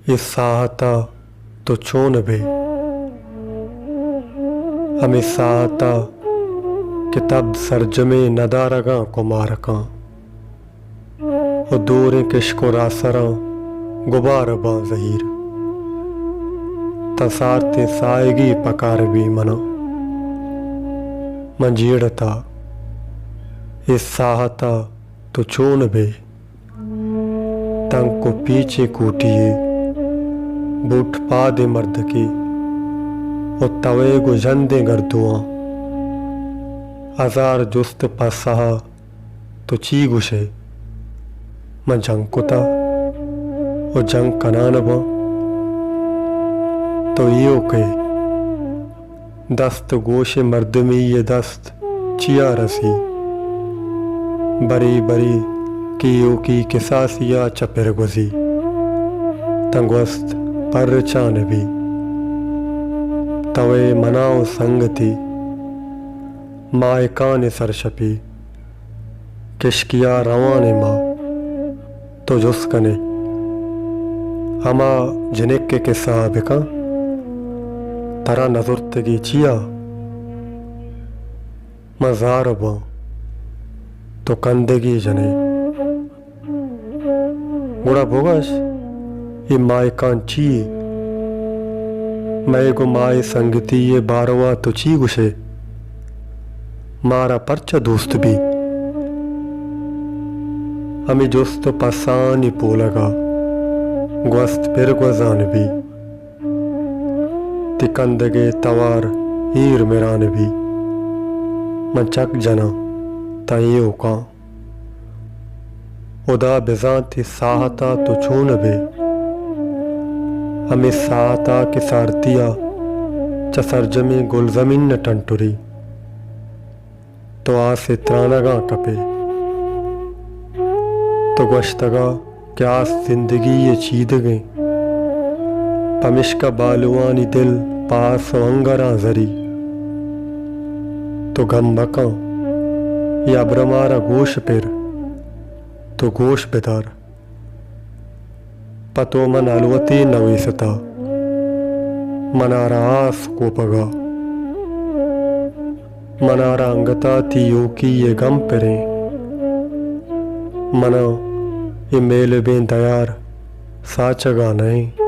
इस साहता तो चोन बे हमें साहता किताब सरजमे नदारगा को मारका और दूर किश्को रासरा गुबार बा जहीर तसारते साएगी पकार भी मना मंजीड़ता इस साहता तो चोन बे तंग को पीछे कूटिए बूट पा दे मर्द की और तवे को जंदे गर्दुआ हजार जुस्त पसहा तो ची गुशे मैं जंग कुता और जंग कनान बा तो यो के दस्त गोशे मर्द में ये दस्त चिया रसी बरी बरी की किसासिया चपेर गुजी तंगवस्त पर चान भी तवे मनाओ संगति माए कान सरशपी किश्किया रवाने माँ तो जुस्कने हमा जिनिक के साबिका तरा नजुर्तगी चिया मजार बा तो कंदगी जने बुरा बोगश ये माए कान ची मैं को माए संगति ये बारवा तो ची गुशे मारा परचा दोस्त भी हमें जोस्त पसानी पोलगा ग्वस्त फिर गुजान भी तिकंदगे तवार हीर मेरान भी मंचक जना ताइयों का उदा बेजांति साहता तो छून बे हमें साहता के सारतिया चसरजमी गुलजमीन न टंटुरी तो आसे त्रानगा कपे तो गश्तगा क्या जिंदगी ये चीद गई पमिश का बालुआनी दिल पास अंगरा जरी तो गम बका या ब्रमारा गोश पेर तो गोश बेदार पतो मन अलवती नवीसता मनारा आस को पगा मनारा अंगता थी योकी ये गम पेरे मना ये मेल बें दयार साचगा नहीं।